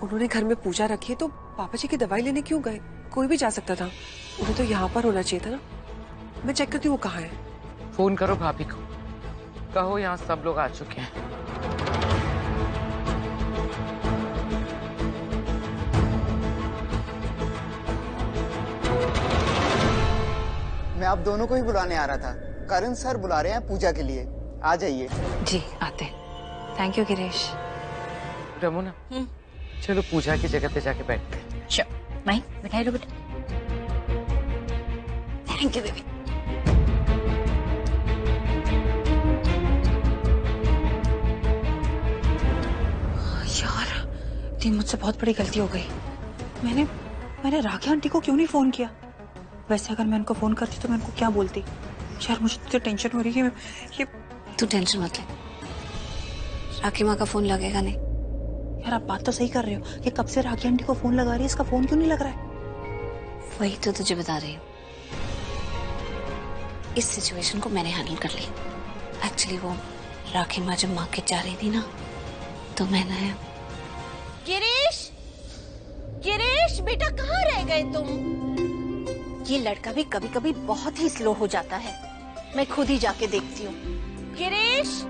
उन्होंने घर में पूजा रखी है तो पापा जी की दवाई लेने क्यों गए? कोई भी जा सकता था। उन्हें तो यहाँ पर होना चाहिए था ना। मैं चेक करती हूँ वो कहाँ है। फोन करो भाभी को, कहो यहाँ सब लोग आ चुके हैं। मैं आप दोनों को ही बुलाने आ रहा था। करण सर बुला रहे हैं पूजा के लिए, आ जाइए। जी आते। Thank you Girish. रमुना, चलो पूजा की जगह पे जाके बैठते हैं। श्योर। माही मिठाई लो बेटा। Thank you baby. यार दी, मुझसे बहुत बड़ी गलती हो गई। मैंने राखी आंटी को क्यों नहीं फोन किया? वैसे अगर मैं उनको फोन करती तो मैं उनको क्या बोलती? यार मुझे तो टेंशन हो रही है। ये तू टेंशन मत ले, राखी माँ का फोन लगेगा नहीं। यार आप बात तो सही कर रहे हो। ये कब से राखी आंटी को फोन लगा रही है, इसका फोन क्यों नहीं लग रहा है? वही तो तुझे बता रही हूँ। इस सिचुएशन को मैंने हैंडल कर ली। एक्चुअली वो राखी माँ जब मार्केट जा रही थी ना, तो मैंने गिरीश, गिरीश बेटा कहाँ रह गए तुम? ये लड़का भी कभी कभी बहुत ही स्लो हो जाता है। मैं खुद ही जाके देखती हूँ। गिरीश,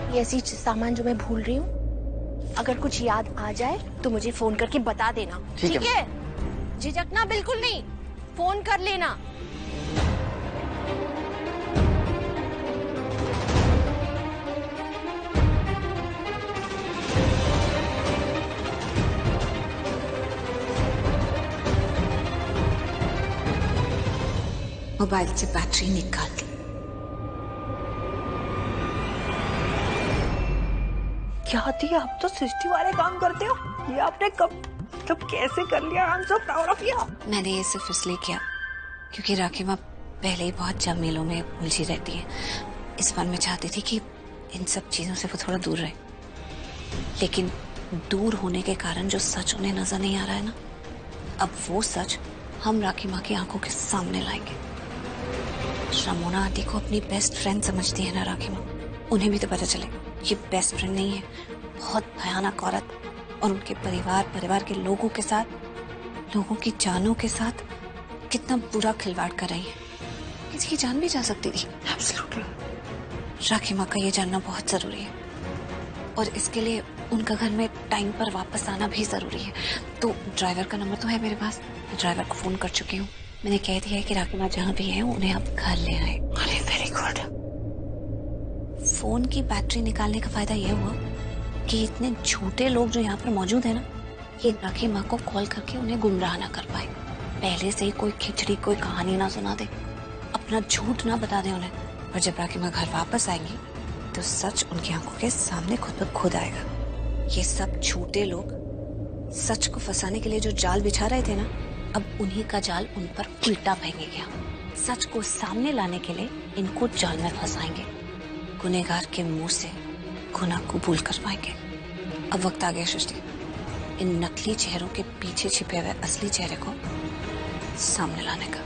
ये ऐसी सामान जो मैं भूल रही हूँ, अगर कुछ याद आ जाए तो मुझे फोन करके बता देना। ठीक है? झिझकना बिल्कुल नहीं, फोन कर लेना। मोबाइल से बैटरी निकाल ली। क्या थी, आप तो सृष्टि वाले काम करते हो। ये आपने कब कैसे कर लिया? I am so proud of you. मैंने ये सिर्फ इसलिए किया क्योंकि राखी माँ पहले ही बहुत झमेलों में उलझी रहती है। इस बार मैं चाहती थी कि इन सब चीजों से वो थोड़ा दूर रहे, लेकिन दूर होने के कारण जो सच उन्हें नजर नहीं आ रहा है ना, अब वो सच हम राखी माँ की आंखों के सामने लाएंगे। रमोना आंटी को अपनी बेस्ट फ्रेंड समझती है ना राखी माँ, उन्हें भी तो पता चले ये बेस्ट फ्रेंड नहीं है, बहुत भयानक औरत, और उनके परिवार के लोगों के साथ, लोगों की जानों के साथ कितना बुरा खिलवाड़ कर रही है। किसी की जान भी जा सकती थी। एब्सोल्युटली। राखी माँ का ये जानना बहुत जरूरी है, और इसके लिए उनका घर में टाइम पर वापस आना भी जरूरी है। तो ड्राइवर का नंबर तो है मेरे पास, मैं ड्राइवर को फोन कर चुकी हूँ। मैंने कह दिया है कि राखी माँ जहाँ भी है उन्हें आप घर ले आए। अरे वेरी गुड। फोन की बैटरी निकालने का फायदा यह हुआ कि इतने झूठे लोग जो यहाँ पर मौजूद है ना, ये राखी माँ को कॉल करके उन्हें गुमराह ना कर पाए। पहले से ही कोई खिचड़ी, कोई कहानी ना सुना दे, अपना झूठ ना बता दे उन्हें। और जब राखी माँ घर वापस आएंगी तो सच उनकी आंखों के सामने खुद ब खुद आएगा। ये सब झूठे लोग सच को फंसाने के लिए जो जाल बिछा रहे थे ना, अब उन्हीं का जाल उन पर उल्टा फेंकेंगे। सच को सामने लाने के लिए इनको जाल में फंसाएंगे, गुनहगार के मुंह से गुनाह कबूल करवाएंगे। अब वक्त आ गया सृष्टि, इन नकली चेहरों के पीछे छिपे हुए असली चेहरे को सामने लाने का।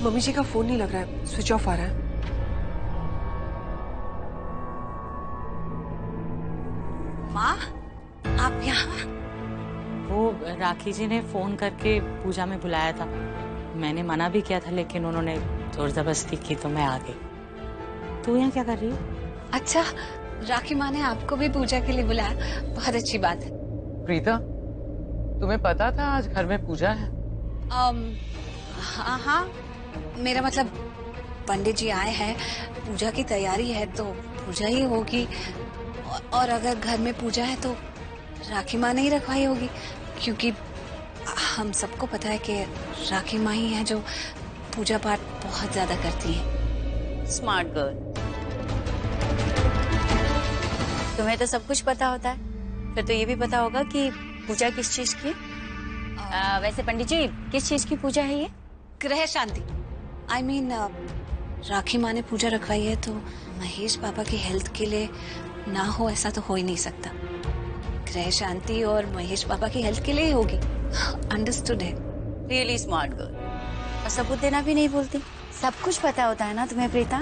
मम्मी जी का फोन नहीं लग रहा है, स्विच ऑफ आ रहा है। माँ, आप यहाँ? वो राखी जी ने फोन करके पूजा में बुलाया था। मैंने मना भी किया था, लेकिन उन्होंने जोर जबरदस्ती की तो मैं आ गई। तू यहाँ क्या कर रही है? अच्छा, राखी माँ ने आपको भी पूजा के लिए बुलाया, बहुत अच्छी बात है। प्रीता, तुम्हें पता था आज घर में पूजा है? हाँ हाँ, मेरा मतलब पंडित जी आए हैं, पूजा की तैयारी है तो पूजा ही होगी। और अगर घर में पूजा है तो राखी माँ ने ही रखवाई होगी, क्योंकि हम सबको पता है कि राखी माँ ही है जो पूजा पाठ बहुत ज्यादा करती है। Smart girl. तुम्हें तो सब कुछ पता होता है, फिर तो ये भी पता होगा कि पूजा किस चीज की है। वैसे पंडित जी किस चीज की पूजा है ये? ग्रह शांति। आई मीन राखी माँ ने पूजा रखवाई है तो महेश पापा की हेल्थ के लिए ना हो ऐसा तो हो ही नहीं सकता। ग्रह शांति और महेश पापा की हेल्थ के लिए ही होगी। अंडरस्टूड है। Really smart girl. और सबूत देना भी नहीं बोलती। सब कुछ पता होता है ना तुम्हें प्रीता।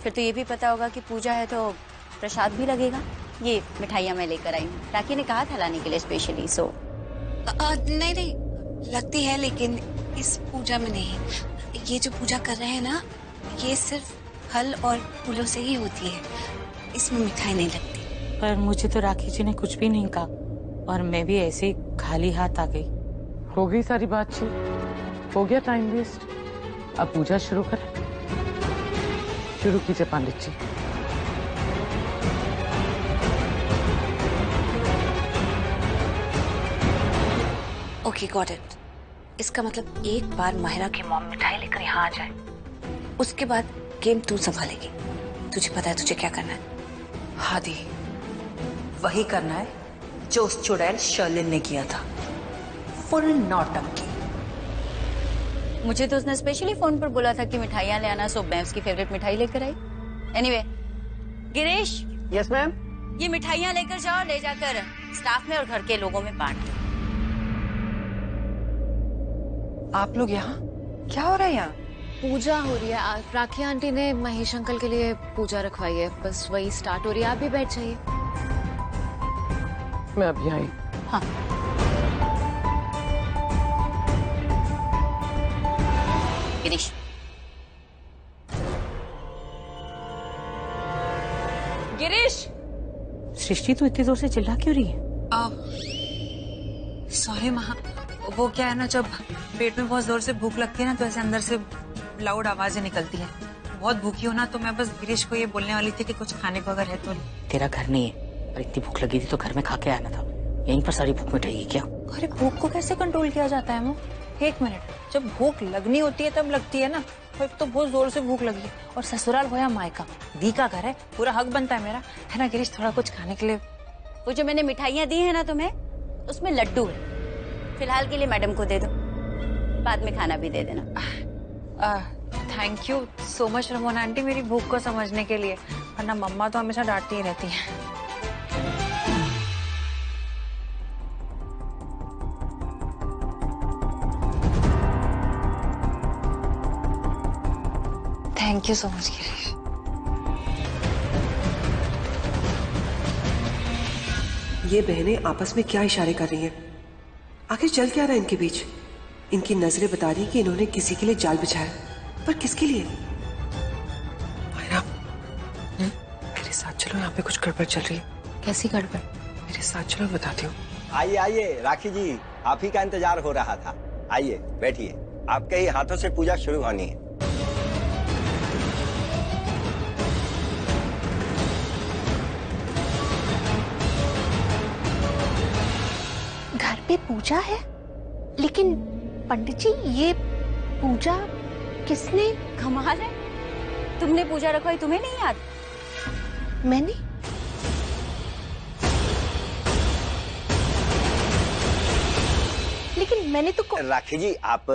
फिर तो ये भी पता होगा कि पूजा है तो प्रसाद भी लगेगा। ये मिठाइयाँ मैं लेकर आई हूँ, राखी ने कहा था लाने के लिए स्पेशली। सो नहीं नहीं लगती है लेकिन इस पूजा में नहीं। ये जो पूजा कर रहे हैं ना ये सिर्फ फल और फूलों से ही होती है, इसमें मिठाई नहीं लगती। पर मुझे तो राखी जी ने कुछ भी नहीं कहा और मैं भी ऐसे ही खाली हाथ आ गई। हो गई सारी बातचीत, हो गया टाइम वेस्ट। अब पूजा शुरू करें। शुरू कीजिए पंडित जी। Okay got it. इसका मतलब एक बार माहिरा की मॉम मिठाई लेकर यहाँ आ जाए, उसके बाद गेम तू संभालेगी। तुझे पता है तुझे क्या करना है? हाँ दी, वही करना है जो उस चुड़ैल शर्लिन ने किया था। फुल नौटंकी। मुझे तो उसने स्पेशली फोन पर बोला था कि मिठाइयाँ ले आना, सो मैं उसकी फेवरेट मिठाई लेकर आई। एनीवे, गिरीश। Yes ma'am. ये मिठाइयाँ लेकर जाओ, ले जाकर स्टाफ में और घर के लोगों में बांट दो। आप लोग यहाँ क्या हो रहा है? यहाँ पूजा हो रही है। राखी आंटी ने महेश अंकल के लिए पूजा रखवाई है, बस वही स्टार्ट हो रही है। आप भी बैठ जाइए। मैं अभी आई। हाँ। गिरीश। गिरीश। सृष्टि तू इतनी जोर से चिल्ला क्यों रही है? सॉरी माँ, वो क्या है ना, जब पेट में बहुत जोर से भूख लगती है ना तो ऐसे अंदर से लाउड आवाजें निकलती हैं। बहुत भूखी हो ना तो मैं बस गिरीश को ये बोलने वाली थी कि कुछ खाने को अगर है तो। तेरा घर नहीं है और इतनी भूख लगी थी तो घर में खा के आना था। यहीं पर सारी भूख मिटेगी क्या? अरे भूख को कैसे कंट्रोल किया जाता है? वो एक मिनट, जब भूख लगनी होती है तब लगती है ना। एक तो बहुत जोर से भूख लगी है और ससुराल हो या मायका, दी का घर है, पूरा हक बनता है मेरा, है ना गिरीश? थोड़ा कुछ खाने के लिए। वो जो मैंने मिठाइयाँ दी है ना तुम्हें, उसमें लड्डू है। फिलहाल के लिए मैडम को दे दो, बाद में खाना भी दे देना। Thank you so much Ramona aunty, मेरी भूख को समझने के लिए, वरना मम्मा तो हमेशा डांटती ही रहती है। Thank you so much Girish. ये बहनें आपस में क्या इशारे कर रही हैं? आखिर चल क्या रहा है इनके बीच? इनकी नजरें बता रही कि इन्होंने किसी के लिए जाल बिछाया, पर किसके लिए? मायरा, मेरे साथ चलो, यहाँ पे कुछ गड़बड़ चल रही है। कैसी गड़बड़? मेरे साथ चलो, बताती हूँ। आइए आइए राखी जी, आप ही का इंतजार हो रहा था। आइए बैठिए, आपके ही हाथों से पूजा शुरू होनी है। घर पे पूजा है, लेकिन पंडित जी ये पूजा किसने? कमाल है, तुमने पूजा रखवाई, तुम्हें नहीं याद? मैंने? लेकिन मैंने तो राखी जी आप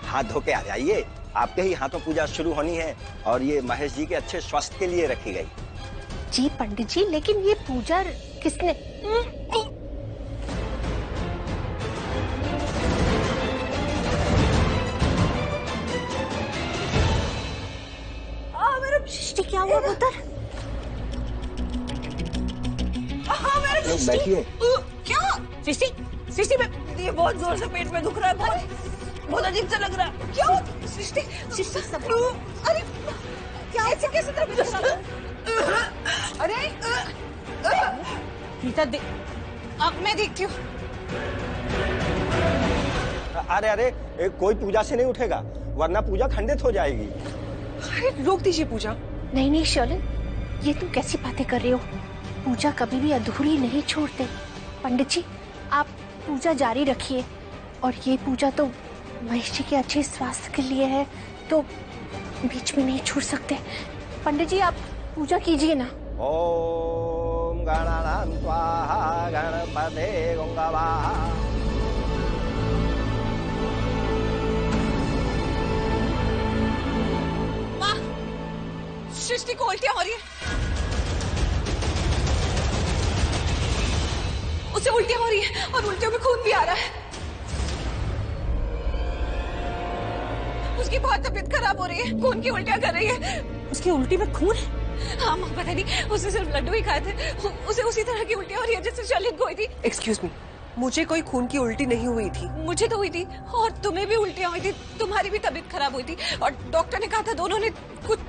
हाथ धो के आ जाइए, आपके ही हाथों पूजा शुरू होनी है और ये महेश जी के अच्छे स्वास्थ्य के लिए रखी गई। जी पंडित जी, लेकिन ये पूजा किसने? मेरा सृष्टि क्या हुआ पुत्र? बैठिए। क्या सृष्टि? सृष्टि में ये बहुत जोर से पेट में दुख रहा है, बहुत बहुत अजीब सा लग रहा है। क्या हुआ सृष्टि? सृष्टि सब अरे क्या ऐसे कैसे तरह? अरे प्रीता अब मैं देखती हूँ। अरे अरे कोई पूजा से नहीं उठेगा वरना पूजा खंडित हो जाएगी। अरे रोक दीजिए पूजा। नहीं नहीं शर्लिन, ये तुम कैसी बातें कर रही हो? पूजा कभी भी अधूरी नहीं छोड़ते। पंडित जी आप पूजा जारी रखिए, और ये पूजा तो महेश जी के अच्छे स्वास्थ्य के लिए है, तो बीच में नहीं छूट सकते। पंडित जी आप पूजा कीजिए ना। ओम गणानां स्वाहा गणपते गंगावाहा। सृष्टि को उल्टियां हो रही है, उसे उल्टियां हो रही है और उल्टियों में खून भी आ रहा है। उसकी बहुत तबीयत खराब हो रही है, खून की उल्टियां कर रही है। उसकी उल्टी में खून है? हाँ माँ, पता नहीं, उसने सिर्फ लड्डू ही खाए थे, उसे उसी तरह की उल्टियां हो रही है जैसे शालिन को हुई थी। एक्सक्यूज मी, मुझे कोई खून की उल्टी नहीं हुई थी। मुझे तो हुई थी और तुम्हें भी उल्टियां हुई थी, तुम्हारी भी तबीयत खराब हुई थी और डॉक्टर ने कहा था दोनों ने कुछ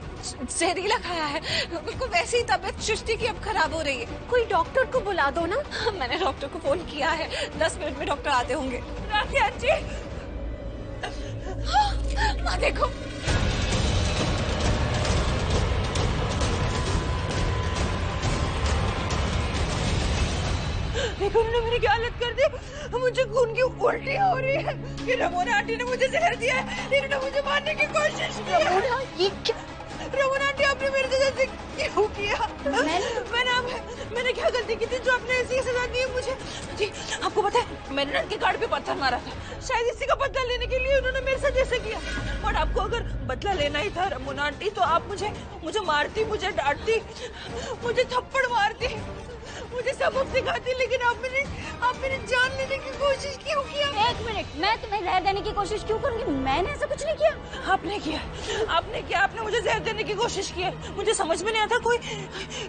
जहरीला खाया है। बिल्कुल वैसी ही तबीयत सृष्टि की अब खराब हो रही है। कोई डॉक्टर को बुला दो ना। मैंने डॉक्टर को फोन किया है, 10 मिनट में डॉक्टर आते होंगे। राखी आंटी, माँ देखो, देखो उन्होंने मेरी क्या हालत कर दी। मुझे खून की उल्टी हो रही है। ये रमोना आंटी ने मुझे जहर दिया है, इन्होंने मुझे मारने की कोशिश की। रमोना, ये क्या? रमोना आंटी, आपने मेरे साथ ऐसे क्यों किया? मैंने क्या गलती की थी जो आपने ऐसी सजा दी है मुझे? जी आपको पता है, मैंने उनके गाड़ पे पत्थर मारा था, शायद इसी का बदला लेने के लिए उन्होंने मेरे साथ ऐसे किया। और आपको अगर बदला लेना ही था रमोना आंटी, तो आप मुझे मारती, मुझे डांटती, मुझे थप्पड़ मारती, मुझे सबक सिखाती, लेकिन आप मेरी जान लेने की कोशिश क्यों किया? एक मिनट, मैं तुम्हें जहर देने की कोशिश क्यों करूंगी? मैंने ऐसा कुछ नहीं किया। आपने किया, आपने मुझे जहर देने की कोशिश की है। मुझे समझ में नहीं आता, कोई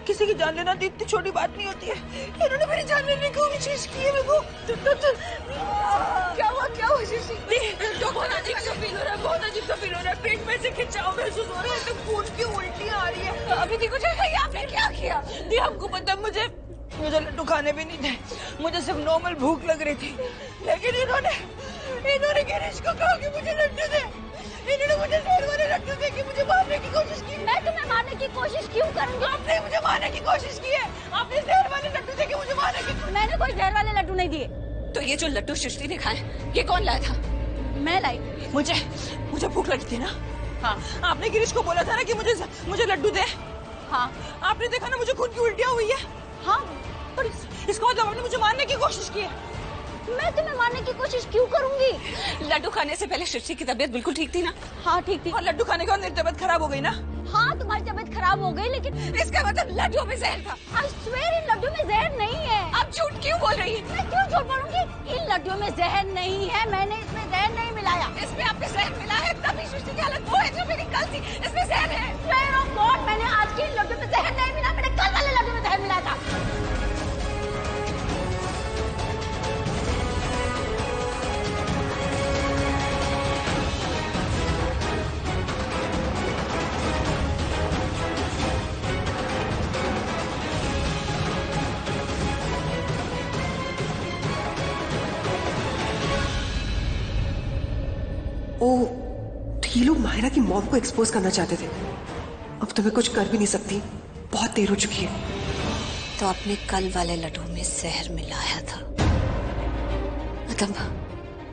किसी की जान लेना तो इतनी छोटी बात नहीं होती है। इन्होंने मेरी जान लेने की कोशिश की है। मेरे को क्या हुआ शीशी? बहुत अजीब सा फील हो रहा है, पेट में से खिंचाव महसूस हो रहा है, तो खून की उल्टी आ रही है। अभी देखो आपने क्या किया? हमको पता, मुझे लड्डू खाने भी नहीं थे, मुझे सिर्फ नॉर्मल भूख लग रही थी, लेकिन इन्होंने गिरीश को कहा कि मुझे लड्डू दे। इन्होंने मुझे जहर वाले लड्डू दे के मुझे मारने की कोशिश की। मैं तुम्हें मारने की कोशिश क्यों करूंगी? आपने मुझे मारने की कोशिश की है, आपने जहर वाले लड्डू दे के मुझे मारने की। मैंने कोई जहर वाले लड्डू नहीं दिए। तो ये जो लड्डू सृष्टि ने खाए, ये कौन लाया था? मैं लाई। मुझे भूख लगी थी ना। हाँ। आपने गिरीश को बोला था ना कि मुझे लड्डू दे। हाँ। आपने देखा ना मुझे खून की उल्टियां हुई है। हाँ, पर इसको मतलब आपने मुझे मारने की कोशिश की है। मैं तुम्हें मारने की कोशिश क्यों करूंगी? लड्डू खाने से पहले सृष्टि की तबीयत बिल्कुल ठीक थी ना? हाँ ठीक थी। और लड्डू खाने के बाद मेरी तबीयत खराब हो गई ना? हाँ, तुम्हारी तबीयत खराब हो गई, लेकिन इसका मतलब लड्डू में जहर था। I swear इन लड्डू में जहर नहीं है। आप झूठ क्यों बोल रही हैं? मैं क्यों झूठ बोलूंगी? इन लड्डू में जहर नहीं है, मैंने इसमें जहर नहीं मिलाया। इसमें आपने जहर मिला है, तभी सृष्टि की हालत वो है जो मेरी कल थी। इसमें जहर है। Swear of God, मैंने आज के इन लड्डू में जहर नहीं मिला, मैंने कल वाले लड्डू में जहर मिलाया था। ओह, तो ये लोग माहिरा की मॉम को एक्सपोज करना चाहते थे। अब तो मैं कुछ कर भी नहीं सकती, बहुत देर हो चुकी है। तो आपने कल वाले लड्डू में जहर मिलाया था। मतलब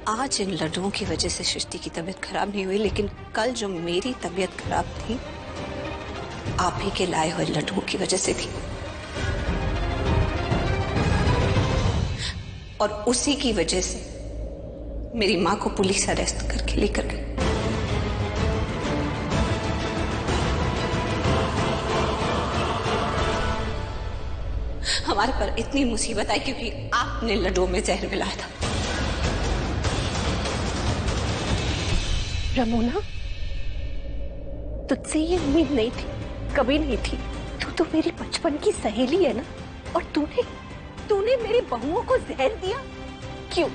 आज इन लड्डुओं की वजह से सृष्टि की तबीयत खराब नहीं हुई, लेकिन कल जो मेरी तबीयत खराब थी, आप ही के लाए हुए लड्डुओं की वजह से थी। और उसी की वजह से मेरी माँ को पुलिस अरेस्ट करके लेकर गई। हमारे पर इतनी मुसीबत आई क्योंकि आपने लड्डुओं में जहर मिलाया था। रमोना, तुझसे ये उम्मीद नहीं थी, कभी नहीं थी। तू तो मेरी बचपन की सहेली है ना, और तूने मेरी बहुओं को जहर दिया। क्यों?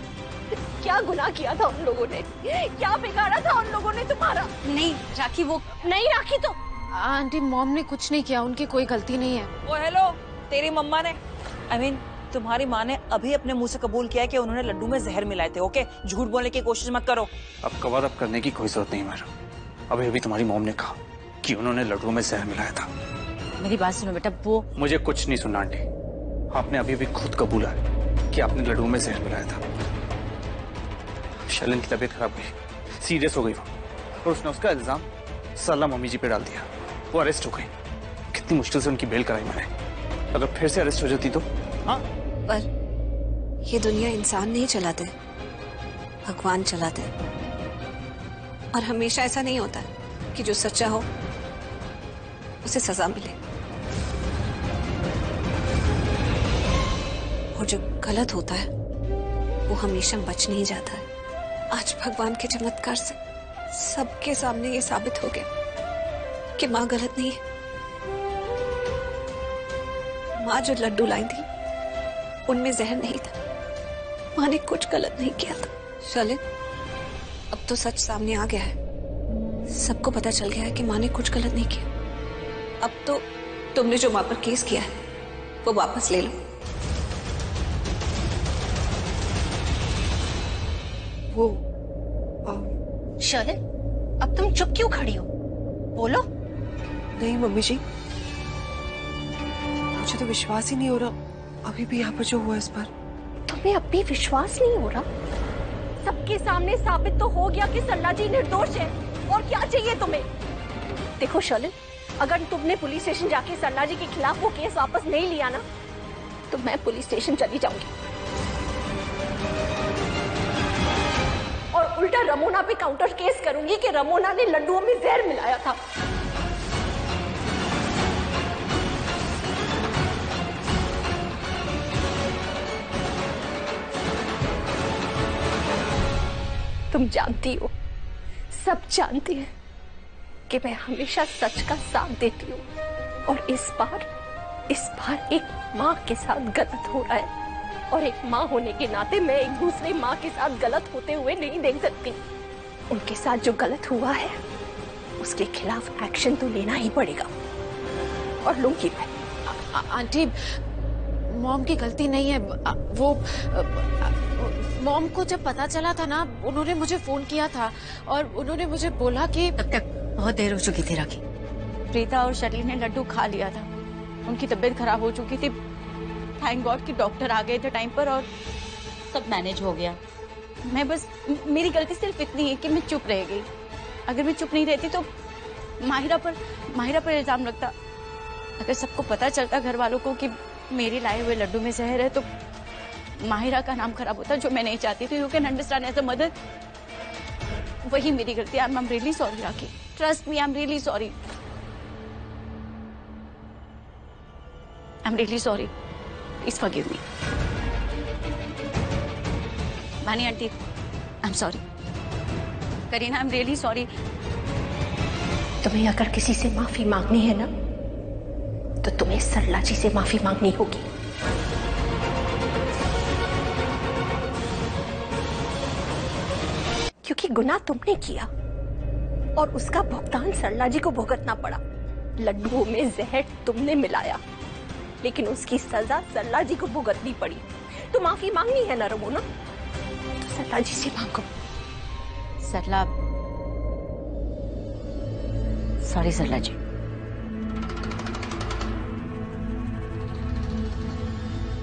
क्या गुनाह किया था उन लोगों ने? क्या बिगाड़ा था उन लोगों ने तुम्हारा? नहीं राखी, वो नहीं राखी तो आंटी, मॉम ने कुछ नहीं किया, उनकी कोई गलती नहीं है। ओ हेलो, तेरी मम्मा ने तुम्हारी माँ ने अभी अपने मुंह से कबूल किया है कि उन्होंने लड्डू में जहर मिलाए थे। ओके, झूठ बोलने की कोशिश मत करो। अब कवर अप करने की कोई जरूरत नहीं मेरा। अभी तुम्हारी मॉम ने कहा कि उन्होंने लड्डू में जहर मिलाया था। मेरी बात सुनो बेटा, वो मुझे कुछ नहीं सुनना आंटी। आपने अभी भी खुद कबूला है कि आपने लड्डू में जहर मिलाया था। शालिन की तबीयत खराब हुई, सीरियस हो गई वो, और उसने उसका इल्जाम साला मम्मी जी पे डाल दिया। वो अरेस्ट हो गई। कितनी मुश्किल से उनकी बेल कराई मैंने। अगर फिर से अरेस्ट हो जाती तो? हाँ, पर ये दुनिया इंसान नहीं चलाते, भगवान चलाते। और हमेशा ऐसा नहीं होता कि जो सच्चा हो उसे सजा मिले। और जो गलत होता है वो हमेशा बच नहीं जाता है। आज भगवान के चमत्कार से सबके सामने ये साबित हो गया कि माँ गलत नहीं है। माँ जो लड्डू लाई थी उनमें जहर नहीं था। माँ ने कुछ गलत नहीं किया था। शलिन, अब तो सच सामने आ गया है। सबको पता चल गया है कि माँ ने कुछ गलत नहीं किया। अब तो तुमने जो माँ पर केस किया है वो वापस ले लो। वो शलिन, अब तुम चुप क्यों खड़ी हो? बोलो। नहीं मम्मी जी, मुझे तो विश्वास ही नहीं हो रहा अभी भी यहाँ पर जो हुआ इस पर। तुम्हें अब भी विश्वास नहीं हो रहा? सबके सामने साबित तो हो गया कि सरला जी निर्दोष है। और क्या चाहिए तुम्हें? देखो शलिन, अगर तुमने पुलिस स्टेशन जाके सरला जी के खिलाफ वो केस वापस नहीं लिया ना, तो मैं पुलिस स्टेशन चली जाऊंगी और उल्टा रमोना पे काउंटर केस करूंगी कि रमोना ने लड्डुओं में जहर मिलाया था। तुम जानती हो, सब जानते हैं कि मैं हमेशा सच का साथ देती हूँ। और इस बार एक माँ के साथ गलत हो रहा है। और एक माँ होने के नाते मैं एक दूसरे माँ के साथ गलत होते हुए नहीं देख सकती। उनके साथ जो गलत हुआ है उसके खिलाफ एक्शन तो लेना ही पड़ेगा। और लूंगी मैं। आंटी, मॉम की गलती नहीं है। वो मॉम को जब पता चला था ना, उन्होंने मुझे फोन किया था और उन्होंने मुझे बोला कि तब तक बहुत देर हो चुकी थी राखी। प्रीता और शर्लिन ने लड्डू खा लिया था। उनकी तबीयत खराब हो चुकी थी। थैंक गॉड कि डॉक्टर आ गए थे टाइम पर और सब मैनेज हो गया। मैं बस, मेरी गलती सिर्फ इतनी है कि मैं चुप रह गई। अगर मैं चुप नहीं रहती तो माहिरा पर इल्जाम लगता। अगर सबको पता चलता घर वालों को कि मेरे लाए हुए लड्डू में जहर है तो माहिरा का नाम खराब होता, जो मैं नहीं चाहती थी। You can understand as a mother. वही मेरी गलती। I am really sorry Rakhi. Trust me, I am really sorry. I am really sorry. Please forgive me. Vani aunty, I am sorry. Kareena, I am really sorry. तुम्हें अगर किसी से माफी मांगनी है ना, तो तुम्हें सरला जी से माफी मांगनी होगी। क्योंकि गुनाह तुमने किया और उसका भुगतान सरला जी को भुगतना पड़ा। लड्डुओं में जहर तुमने मिलाया, लेकिन उसकी सजा सरला जी को भुगतनी पड़ी। तो माफी मांगनी है ना रमोना, तो सरला जी से मांगो। सरला, सॉरी सरला जी।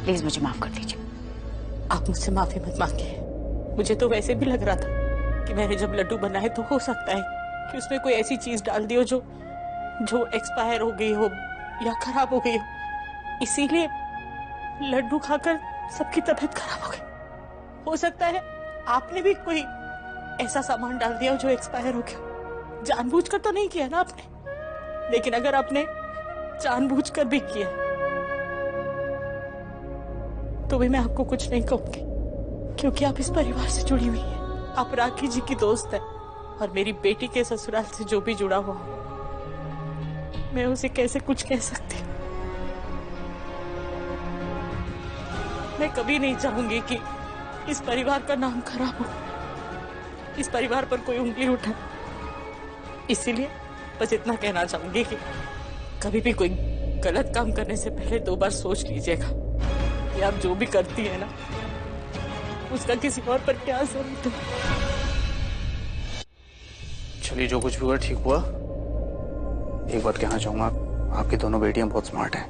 प्लीज मुझे माफ कर दीजिए। आप मुझसे माफी मत मांगिए। मुझे तो वैसे भी लग रहा था कि मैंने जब लड्डू बनाए तो हो सकता है कि उसमें कोई ऐसी चीज डाल दी हो जो एक्सपायर हो गई हो या खराब हो गई हो। इसीलिए लड्डू खाकर सबकी तबीयत खराब हो गई। हो सकता है आपने भी कोई ऐसा सामान डाल दिया हो जो एक्सपायर हो गया। जानबूझकर तो नहीं किया ना आपने, लेकिन अगर आपने जानबूझकर भी किया तो भी मैं आपको कुछ नहीं कहूंगी, क्योंकि आप इस परिवार से जुड़ी हुई हैं। आप राखी जी की दोस्त है और मेरी बेटी के ससुराल से जो भी जुड़ा हुआ, मैं उसे कैसे कुछ कह सकती। मैं कभी नहीं चाहूंगी कि इस परिवार का नाम खराब हो, इस परिवार पर कोई उंगली उठा। इसीलिए बस इतना कहना चाहूंगी कि कभी भी कोई गलत काम करने से पहले 2 बार सोच लीजिएगा कि आप जो भी करती है ना, उसका किसी और पर क्या असर होता है। चलिए, जो कुछ भी हुआ ठीक हुआ। एक बात कहना चाहूंगा, आपकी दोनों बेटियां बहुत स्मार्ट हैं।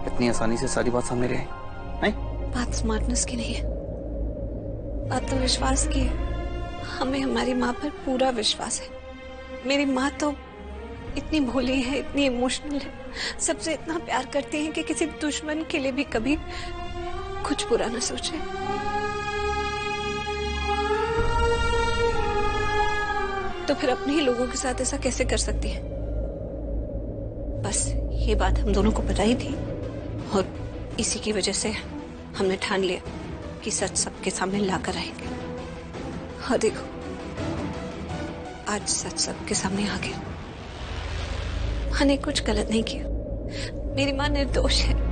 इतनी आसानी से सारी बात सामने ले आई नहीं? बात स्मार्टनेस की नहीं है, बात तो विश्वास की है। हमें हमारी माँ पर पूरा विश्वास है। मेरी माँ तो इतनी भोली है, इतनी इमोशनल है, सबसे इतना प्यार करती है कि किसी दुश्मन के लिए भी कभी कुछ बुरा ना सोचे। तो फिर अपने ही लोगों के साथ ऐसा कैसे कर सकती है? बस ये बात हम दोनों को पता ही थी और इसी की वजह से हमने ठान लिया कि सच सबके सामने लाकर आएंगे। और देखो आज सच सबके सामने आ गया। माँ ने कुछ गलत नहीं किया, मेरी माँ निर्दोष है।